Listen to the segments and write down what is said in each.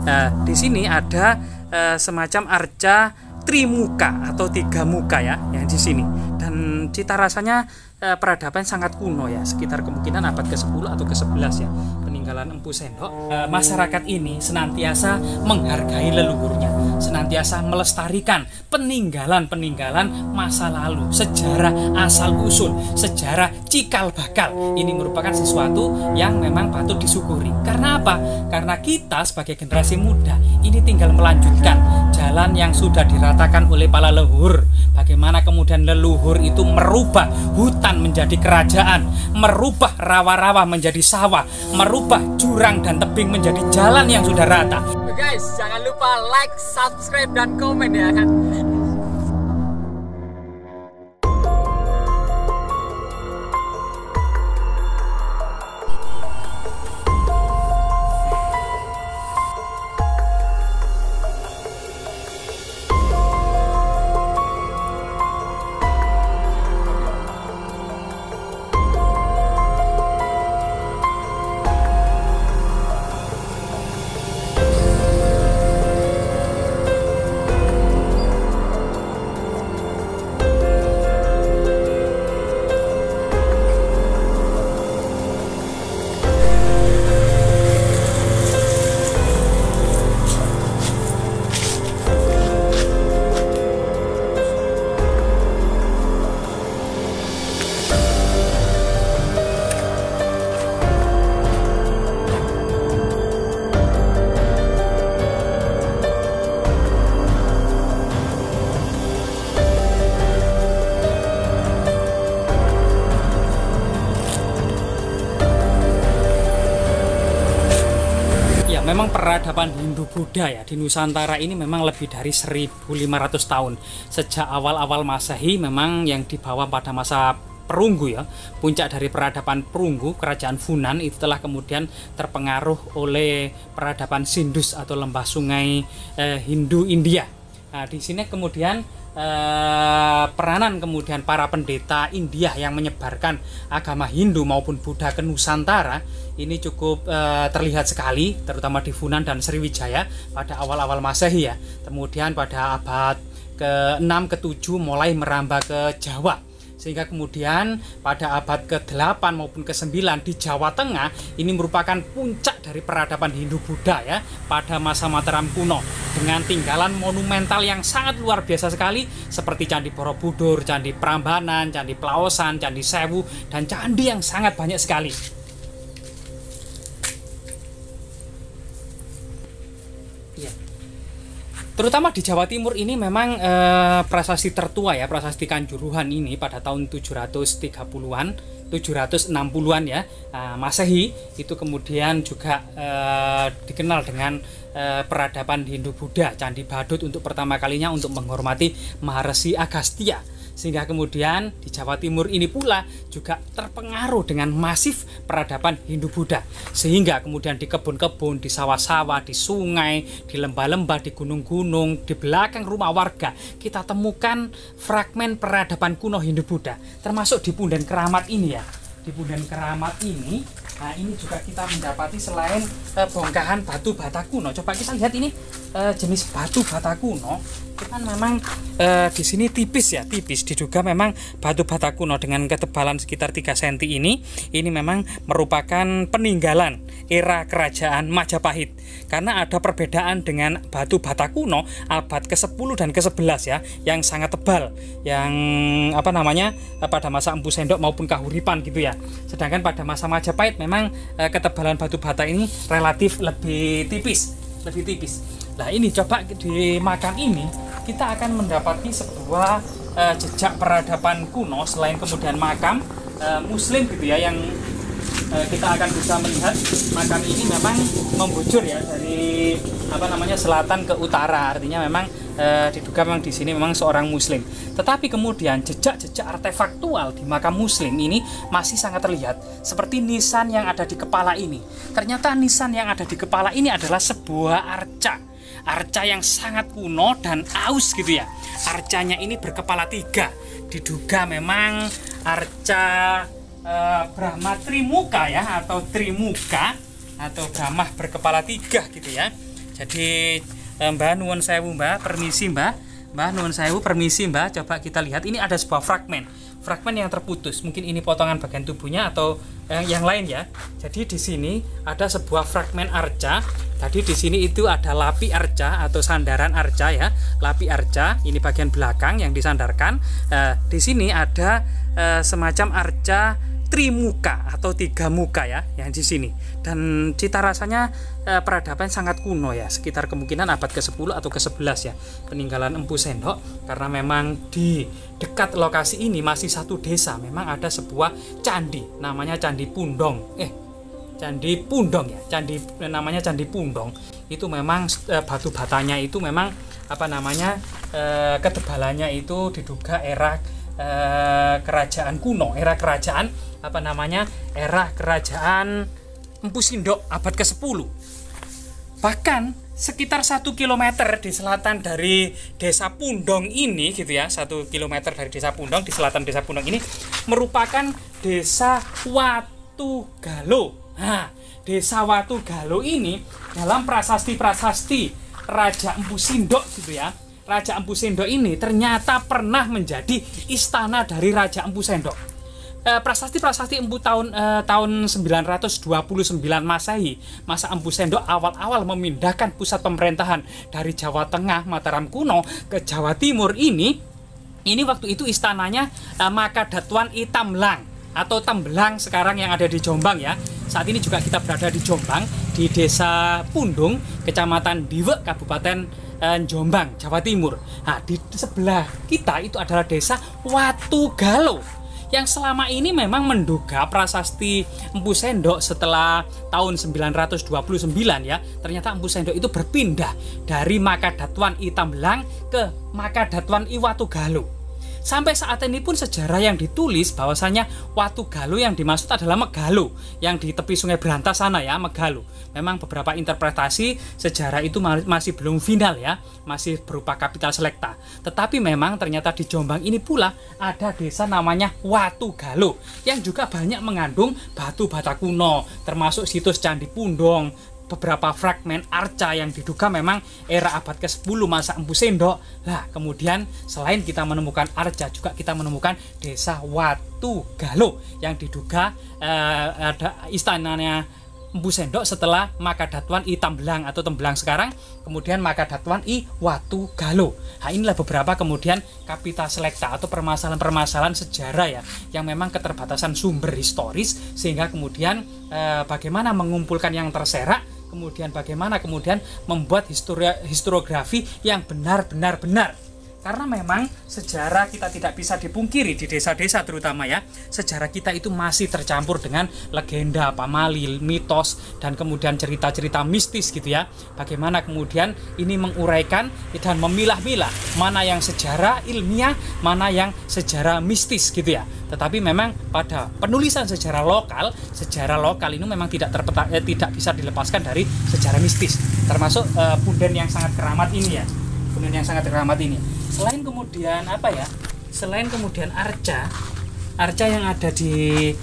Nah, di sini ada semacam arca trimuka atau tiga muka ya yang di sini, dan cita rasanya peradaban sangat kuno ya, sekitar kemungkinan abad ke-10 atau ke-11 ya, peninggalan Empu Sendok. Masyarakat ini senantiasa menghargai leluhurnya, senantiasa melestarikan peninggalan-peninggalan masa lalu, sejarah asal-usul, sejarah cikal bakal. Ini merupakan sesuatu yang memang patut disyukuri. Karena apa? Karena kita sebagai generasi muda ini tinggal melanjutkan jalan yang sudah diratakan oleh para leluhur. Bagaimana kemudian leluhur itu merubah hutan menjadi kerajaan, merubah rawa-rawa menjadi sawah, merubah jurang dan tebing menjadi jalan yang sudah rata. Guys, jangan lupa like, subscribe, dan komen ya kan. Memang peradaban Hindu-Buddha ya di Nusantara ini memang lebih dari 1500 tahun. Sejak awal-awal Masehi memang yang dibawa pada masa Perunggu ya, puncak dari peradaban Perunggu, kerajaan Funan itu telah kemudian terpengaruh oleh peradaban Sindus atau lembah sungai Hindu-India. Nah, di sini kemudian peranan kemudian para pendeta India yang menyebarkan agama Hindu maupun Buddha ke Nusantara ini cukup terlihat sekali, terutama di Funan dan Sriwijaya pada awal-awal Masehi ya. Kemudian pada abad ke-6 ke-7 mulai merambah ke Jawa, sehingga kemudian pada abad ke-8 maupun ke-9 di Jawa Tengah ini merupakan puncak dari peradaban Hindu-Buddha ya pada masa Mataram kuno, dengan tinggalan monumental yang sangat luar biasa sekali seperti Candi Borobudur, Candi Prambanan, Candi Plaosan, Candi Sewu, dan candi yang sangat banyak sekali. Terutama di Jawa Timur ini memang prasasti tertua ya, prasasti Kanjuruhan ini pada tahun 730-an, 760-an ya, Masehi itu kemudian juga dikenal dengan peradaban Hindu-Buddha, Candi Badut untuk pertama kalinya untuk menghormati Maharesi Agastya. Sehingga kemudian di Jawa Timur ini pula juga terpengaruh dengan masif peradaban Hindu-Buddha, sehingga kemudian di kebun-kebun, di sawah-sawah, di sungai, di lembah-lembah, di gunung-gunung, di belakang rumah warga kita temukan fragmen peradaban kuno Hindu-Buddha, termasuk di Punden Keramat ini ya. Di Punden Keramat ini, nah ini juga kita mendapati selain bongkahan batu bata kuno. Coba kita lihat ini jenis batu bata kuno. Itu kan memang di sini tipis ya, tipis. Diduga memang batu bata kuno dengan ketebalan sekitar 3 cm ini memang merupakan peninggalan era kerajaan Majapahit. Karena ada perbedaan dengan batu bata kuno abad ke-10 dan ke-11 ya, yang sangat tebal, yang apa namanya pada masa Empu Sendok maupun Kahuripan gitu ya. Sedangkan pada masa Majapahit memang ketebalan batu bata ini relatif lebih tipis, lebih tipis. Nah ini coba di makam ini kita akan mendapati sebuah jejak peradaban kuno selain kemudian makam Muslim gitu ya, yang kita akan bisa melihat makam ini memang membujur ya dari apa namanya selatan ke utara, artinya memang diduga memang di sini memang seorang Muslim. Tetapi kemudian jejak-jejak artefaktual di makam Muslim ini masih sangat terlihat, seperti nisan yang ada di kepala ini. Ternyata nisan yang ada di kepala ini adalah sebuah arca yang sangat kuno dan aus gitu ya. Arcanya ini berkepala 3, diduga memang arca Brahma Trimuka ya, atau Trimuka, atau Brahma berkepala 3 gitu ya. Jadi Mbah nuwun sewu Mbah, permisi Mbah. Mbah nuwun sewu, permisi Mbah. Coba kita lihat, ini ada sebuah fragmen yang terputus. Mungkin ini potongan bagian tubuhnya atau yang lain ya. Jadi di sini ada sebuah fragmen arca. Tadi di sini itu ada lapi arca atau sandaran arca ya. Lapi arca, ini bagian belakang yang disandarkan. Di sini ada semacam arca trimuka atau 3 muka ya yang di sini, dan cita rasanya peradaban sangat kuno ya, sekitar kemungkinan abad ke-10 atau ke-11 ya, peninggalan Empu Sendok. Karena memang di dekat lokasi ini masih satu desa, memang ada sebuah candi namanya Candi Pundong. Candi Pundong ya, candi namanya Candi Pundong. Itu memang batu batanya itu memang ketebalannya itu diduga era kerajaan kuno, era kerajaan Empu Sindok abad ke-10. Bahkan sekitar 1 kilometer di selatan dari desa Pundong ini gitu ya, 1 kilometer dari desa Pundong, di selatan desa Pundong ini merupakan desa Watugalo. Nah, desa Watugalo ini dalam prasasti-prasasti Raja Empu Sindok gitu ya, Raja Empu Sendok ini ternyata pernah menjadi istana dari Raja Empu Sendok. Prasasti-prasasti Empu tahun 929 Masehi, masa Empu Sendok awal-awal memindahkan pusat pemerintahan dari Jawa Tengah Mataram kuno ke Jawa Timur ini waktu itu istananya Makadatuan I Tamlang atau Tembelang sekarang yang ada di Jombang ya. Saat ini juga kita berada di Jombang, di Desa Pundung, Kecamatan Diwek, Kabupaten Jombang, Jawa Timur. Nah, di sebelah kita itu adalah Desa Watugalo yang selama ini memang menduga prasasti Empu Sendok setelah tahun 929 ya. Ternyata Empu Sendok itu berpindah dari Makadatuan I Tambelang ke Makadatuan I Watugalo. Sampai saat ini pun sejarah yang ditulis bahwasanya Watugalo yang dimaksud adalah Megalo yang di tepi Sungai Brantas sana ya, Megalo. Memang beberapa interpretasi sejarah itu masih belum final ya, masih berupa kapital selekta. Tetapi memang ternyata di Jombang ini pula ada desa namanya Watugalo yang juga banyak mengandung batu bata kuno, termasuk situs Candi Pundong, beberapa fragmen arca yang diduga memang era abad ke-10 masa Empu Sendok. Nah, kemudian selain kita menemukan arca, juga kita menemukan desa Watugalo yang diduga ada istananya Empu Sendok setelah Makadatuan I Tambelang atau Tembelang sekarang, kemudian Makadatuan I Watugalo. Nah, inilah beberapa kemudian kapital selekta atau permasalahan-permasalahan sejarah ya, yang memang keterbatasan sumber historis, sehingga kemudian bagaimana mengumpulkan yang terserak, kemudian bagaimana kemudian membuat historiografi yang benar-benar benar. Karena memang sejarah kita tidak bisa dipungkiri di desa-desa terutama ya. Sejarah kita itu masih tercampur dengan legenda, pamali, mitos, dan kemudian cerita-cerita mistis gitu ya. Bagaimana kemudian ini menguraikan dan memilah-milah mana yang sejarah ilmiah, mana yang sejarah mistis gitu ya. Tetapi memang pada penulisan sejarah lokal ini memang tidak bisa dilepaskan dari sejarah mistis. Termasuk punden yang sangat keramat ini ya. Punden yang sangat keramat ini. Selain kemudian arca yang ada di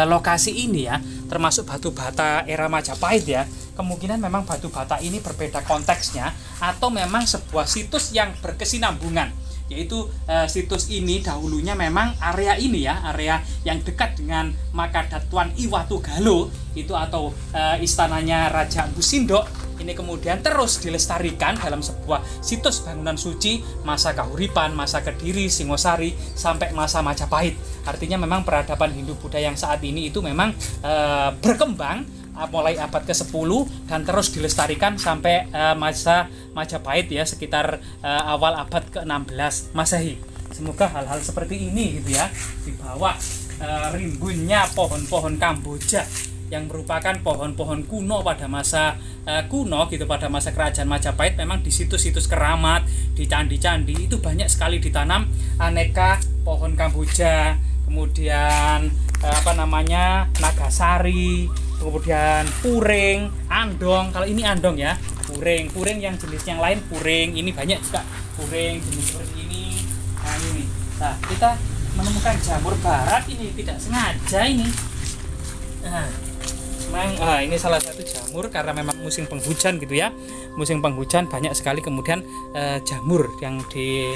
lokasi ini ya, termasuk batu bata era Majapahit ya, kemungkinan memang batu bata ini berbeda konteksnya atau memang sebuah situs yang berkesinambungan, yaitu situs ini dahulunya memang area ini ya, area yang dekat dengan Makadatuan I Watugalo itu atau istananya Raja Empu Sindok. Ini kemudian terus dilestarikan dalam sebuah situs bangunan suci masa Kahuripan, masa Kediri, Singosari, sampai masa Majapahit. Artinya memang peradaban Hindu Buddha yang saat ini itu memang berkembang mulai abad ke-10 dan terus dilestarikan sampai masa Majapahit ya, sekitar awal abad ke-16 Masehi. Semoga hal-hal seperti ini gitu ya, di bawah rimbunnya pohon-pohon Kamboja yang merupakan pohon-pohon kuno pada masa kuno gitu, pada masa kerajaan Majapahit. Memang di situs-situs keramat, di candi-candi itu banyak sekali ditanam aneka pohon Kamboja, kemudian nagasari, kemudian puring, andong. Kalau ini andong ya, puring yang jenis yang lain puring, ini banyak juga puring jenis seperti ini. Nah, kita menemukan jamur barat ini tidak sengaja ini. Nah, Memang ini salah satu jamur karena memang musim penghujan gitu ya. Musim penghujan banyak sekali kemudian jamur yang di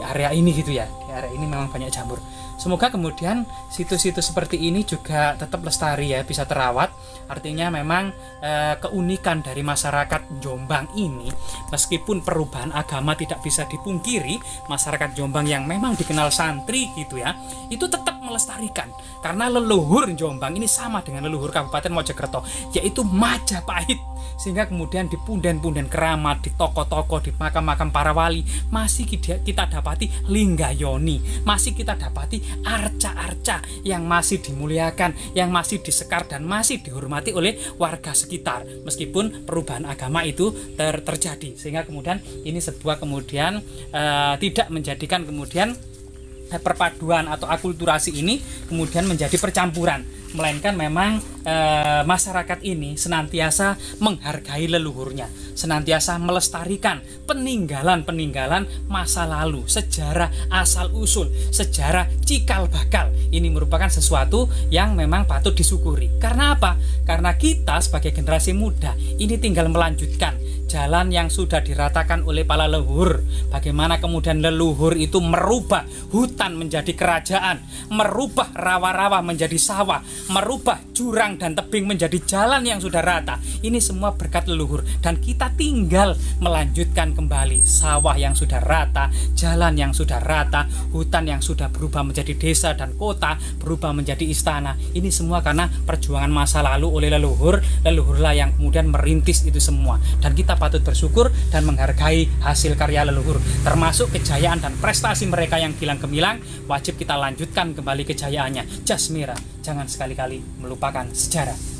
area ini gitu ya. Di area ini memang banyak jamur. Semoga kemudian situs-situs seperti ini juga tetap lestari ya, bisa terawat. Artinya memang keunikan dari masyarakat Jombang ini, meskipun perubahan agama tidak bisa dipungkiri, masyarakat Jombang yang memang dikenal santri gitu ya, itu tetap melestarikan. Karena leluhur Jombang ini sama dengan leluhur Kabupaten Mojokerto, yaitu Majapahit. Sehingga kemudian di punden-punden keramat, di toko-toko, di makam-makam para wali, masih kita dapati linggayoni, masih kita dapati arca-arca yang masih dimuliakan, yang masih disekar dan masih dihormati oleh warga sekitar, meskipun perubahan agama itu terjadi. Sehingga kemudian ini sebuah kemudian tidak menjadikan kemudian perpaduan atau akulturasi ini kemudian menjadi percampuran, melainkan memang masyarakat ini senantiasa menghargai leluhurnya, senantiasa melestarikan peninggalan-peninggalan masa lalu, sejarah asal-usul, sejarah cikal bakal. Ini merupakan sesuatu yang memang patut disyukuri. Karena apa? Karena kita sebagai generasi muda ini tinggal melanjutkan jalan yang sudah diratakan oleh para leluhur. Bagaimana kemudian leluhur itu merubah hutan menjadi kerajaan, merubah rawa-rawa menjadi sawah, merubah jurang dan tebing menjadi jalan yang sudah rata. Ini semua berkat leluhur, dan kita tinggal melanjutkan kembali sawah yang sudah rata, jalan yang sudah rata, hutan yang sudah berubah menjadi desa dan kota, berubah menjadi istana. Ini semua karena perjuangan masa lalu oleh leluhur. Leluhurlah yang kemudian merintis itu semua, dan kita patut bersyukur dan menghargai hasil karya leluhur, termasuk kejayaan dan prestasi mereka yang kilang gemilang. Wajib kita lanjutkan kembali kejayaannya. Jasmira, jangan sekali-kali melupakan sejarah.